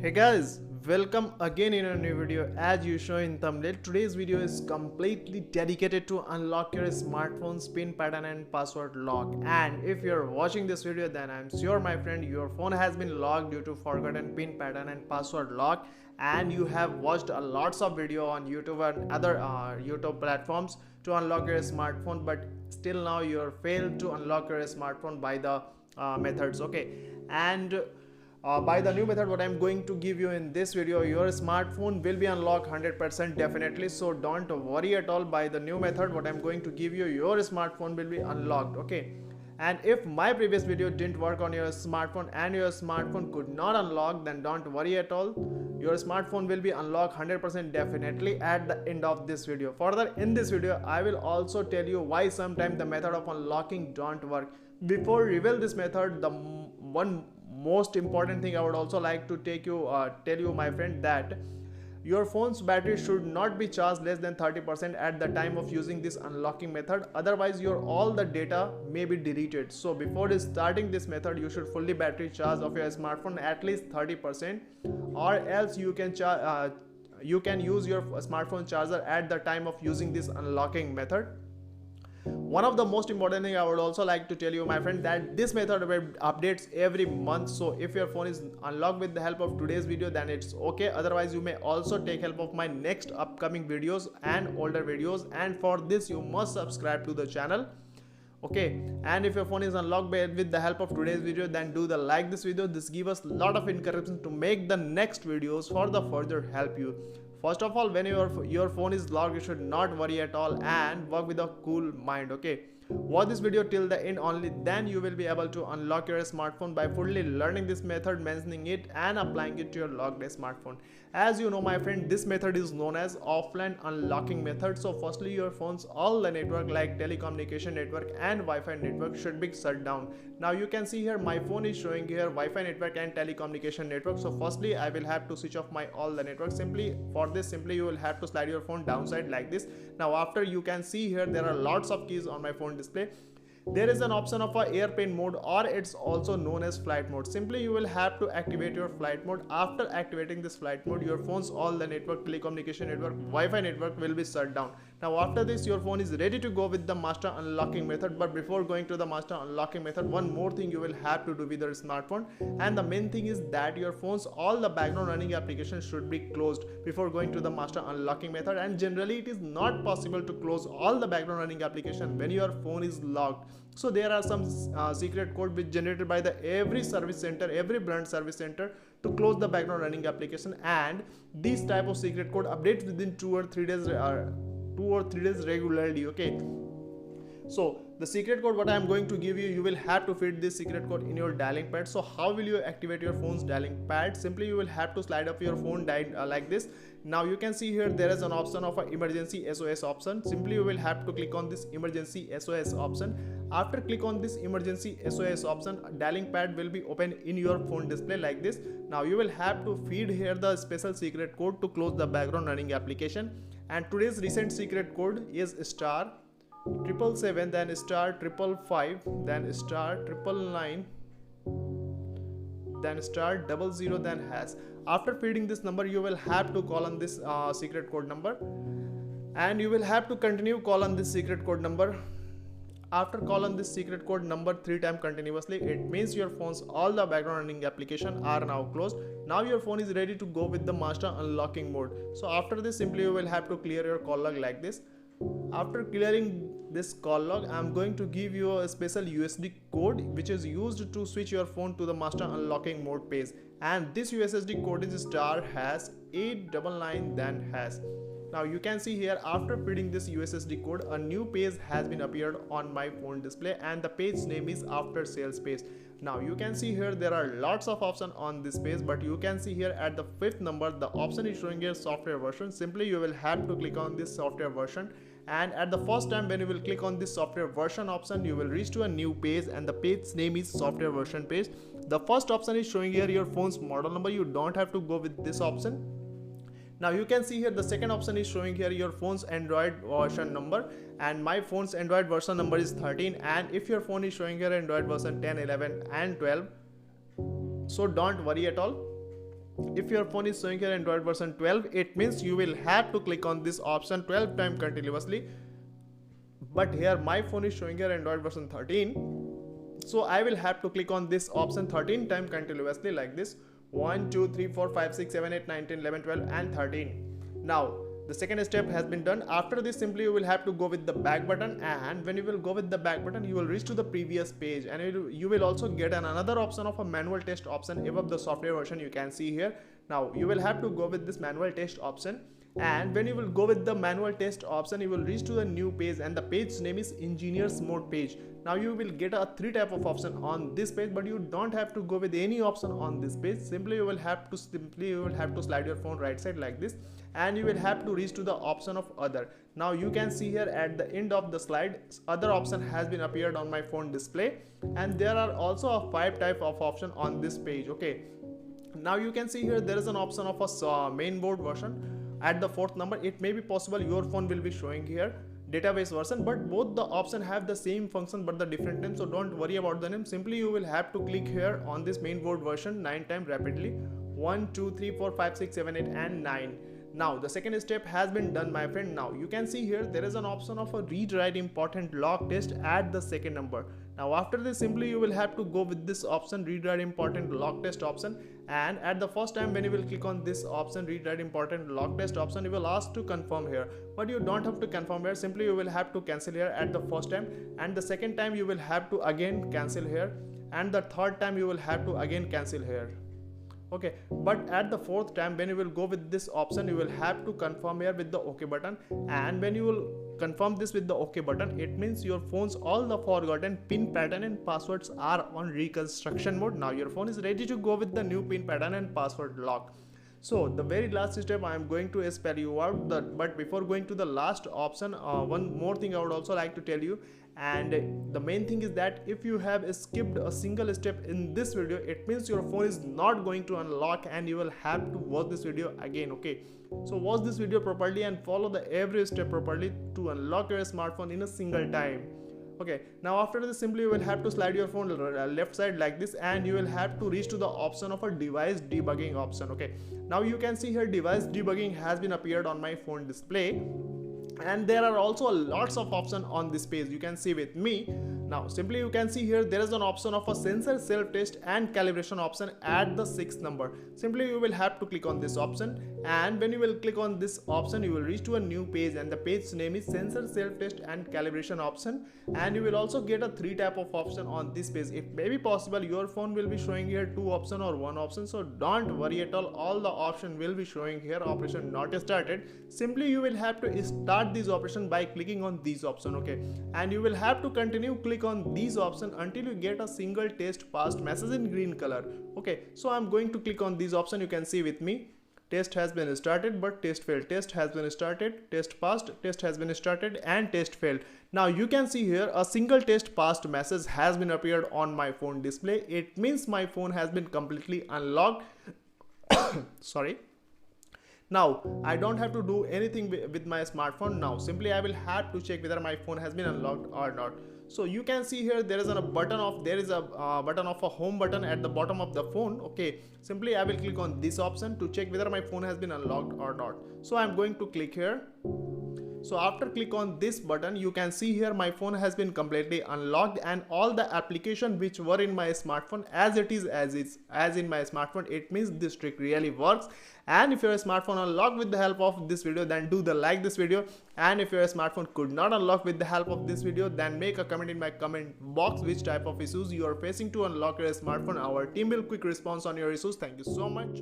Hey guys, welcome again in a new video. As you show in thumbnail, today's video is completely dedicated to unlock your smartphone's pin pattern and password lock. And if you're watching this video, then I'm sure my friend your phone has been locked due to forgotten pin pattern and password lock, and you have watched a lots of video on YouTube and other YouTube platforms to unlock your smartphone, but still now you're failed to unlock your smartphone by the methods. Okay, and by the new method what I'm going to give you in this video, your smartphone will be unlocked 100% definitely. So don't worry at all. By the new method what I'm going to give you, your smartphone will be unlocked. Okay, and if my previous video didn't work on your smartphone and your smartphone could not unlock, then don't worry at all. Your smartphone will be unlocked 100% definitely at the end of this video. Further, in this video I will also tell you why sometimes the method of unlocking don't work. Before reveal this method, the one most important thing I would also like to tell you my friend, that your phone's battery should not be charged less than 30% at the time of using this unlocking method, otherwise your all the data may be deleted. So before starting this method, you should fully battery charge of your smartphone at least 30%, or else you can use your smartphone charger at the time of using this unlocking method. One of the most important thing I would also like to tell you my friend, that this method updates every month. So if your phone is unlocked with the help of today's video, then it's okay. Otherwise you may also take help of my next upcoming videos and older videos, and for this you must subscribe to the channel. Okay, and if your phone is unlocked with the help of today's video, then do the like this video. This gives us a lot of encouragement to make the next videos for the further help you. First of all, when your phone is locked, you should not worry at all and work with a cool mind. Okay, watch this video till the end only, then you will be able to unlock your smartphone by fully learning this method, mentioning it and applying it to your locked smartphone. As you know my friend, this method is known as offline unlocking method. So firstly, your phone's all the network like telecommunication network and Wi-Fi network should be shut down. Now you can see here my phone is showing here Wi-Fi network and telecommunication network. So firstly I will have to switch off my all the network. Simply you will have to slide your phone downside like this. Now after, you can see here there are lots of keys on my phone display. There is an option of a airplane mode, or it's also known as flight mode. Simply you will have to activate your flight mode. After activating this flight mode, your phone's all the network, telecommunication network, Wi-Fi network will be shut down. Now after this, your phone is ready to go with the master unlocking method. But before going to the master unlocking method, one more thing you will have to do with your smartphone, and the main thing is that your phone's all the background running applications should be closed before going to the master unlocking method. And generally it is not possible to close all the background running application when your phone is locked. So there are some secret code which generated by the every service center, every brand service center, to close the background running application, and these type of secret code updates within 2 or 3 days regularly. Okay, so the secret code what I am going to give you, you will have to fit this secret code in your dialing pad. So how will you activate your phone's dialing pad? Simply you will have to slide up your phone like this. Now you can see here there is an option of an emergency SOS option. Simply you will have to click on this emergency SOS option. After click on this emergency SOS option, dialing pad will be open in your phone display like this. Now you will have to feed here the special secret code to close the background running application. And today's recent secret code is star 777, then star 555, then star 999, then star 00, then hash. After feeding this number, you will have to call on this secret code number, and you will have to continue call on this secret code number. After call on this secret code number 3 times continuously, it means your phone's all the background running application are now closed. Now your phone is ready to go with the master unlocking mode. So after this, simply you will have to clear your call log like this. After clearing this call log, I am going to give you a special USD code which is used to switch your phone to the master unlocking mode page, and this USSD code is star hash 899 then hash. Now you can see here, after feeding this USSD code, a new page has been appeared on my phone display, and the page name is after sales page. Now you can see here there are lots of options on this page, but you can see here at the 5th number the option is showing here software version. Simply you will have to click on this software version, and at the first time when you will click on this software version option, you will reach to a new page, and the page name is software version page. The first option is showing here your phone's model number. You don't have to go with this option. Now you can see here the second option is showing here your phone's Android version number, and my phone's Android version number is 13, and if your phone is showing here Android version 10, 11 and 12, so don't worry at all. if your phone is showing here Android version 12, it means you will have to click on this option 12 times continuously. But here my phone is showing here Android version 13, so I will have to click on this option 13 times continuously like this. 1 2 3 4 5 6 7 8 9 10 11 12 and 13. Now the second step has been done. After this, simply you will have to go with the back button, and when you will go with the back button, you will reach to the previous page, and you will also get another option of a manual test option above the software version. You can see here. Now you will have to go with this manual test option, and when you will go with the manual test option, you will reach to the new page, and the page name is engineers mode page. Now you will get a 3 type of option on this page, but you don't have to go with any option on this page. Simply you will have to slide your phone right side like this, and you will have to reach to the option of other. Now you can see here at the end of the slide, other option has been appeared on my phone display, and there are also a 5 type of option on this page. Okay, now you can see here there is an option of a mainboard version at the 4th number. It may be possible your phone will be showing here database version, but both the option have the same function but the different name, so don't worry about the name. Simply you will have to click here on this mainboard version 9 times rapidly. 1 2 3 4 5 6 7 8 and 9. Now the second step has been done, my friend. Now you can see here there is an option of a read write important lock test at the 2nd number. Now after this, simply you will have to go with this option read write important lock test option, and at the first time when you will click on this option read write important lock test option, you will ask to confirm here, but you don't have to confirm here. Simply you will have to cancel here at the first time, and the second time you will have to again cancel here, and the third time you will have to again cancel here. Okay, but at the 4th time when you will go with this option, you will have to confirm here with the OK button, and when you will confirm this with the OK button, it means your phone's all the forgotten pin pattern and passwords are on reconstruction mode. Now your phone is ready to go with the new pin pattern and password lock. So the very last step I am going to spell you out, but before going to the last option, one more thing I would also like to tell you, and the main thing is that if you have skipped a single step in this video, it means your phone is not going to unlock and you will have to watch this video again. Okay, so watch this video properly and follow the every step properly to unlock your smartphone in a single time. Okay, now after this, simply you will have to slide your phone left side like this, and you will have to reach to the option of a device debugging option. Okay, now you can see here device debugging has been appeared on my phone display, and there are also lots of options on this page. You can see with me. Now simply you can see here there is an option of a sensor self test and calibration option at the 6th number. Simply you will have to click on this option, and when you will click on this option, you will reach to a new page, and the page name is sensor self test and calibration option, and you will also get a 3 type of option on this page. It may be possible your phone will be showing here 2 option or 1 option, so don't worry at all the option will be showing here operation not started. Simply you will have to start this operation by clicking on these option. Okay, and you will have to continue click on these option until you get a single test passed message in green color. Okay, so I'm going to click on these option. You can see with me, test has been started but test failed, test has been started, test passed, test has been started, and test failed. Now you can see here a single test passed message has been appeared on my phone display. It means my phone has been completely unlocked. Sorry. Now I don't have to do anything with my smartphone. Now simply I will have to check whether my phone has been unlocked or not. So you can see here there is a button of a home button at the bottom of the phone. Okay, simply I will click on this option to check whether my phone has been unlocked or not. So I'm going to click here. So after click on this button, you can see here my phone has been completely unlocked, and all the application which were in my smartphone as in my smartphone. It means this trick really works. And if your smartphone unlocked with the help of this video, then do the like this video, and if your smartphone could not unlock with the help of this video, then make a comment in my comment box which type of issues you are facing to unlock your smartphone. Our team will quick response on your issues. Thank you so much.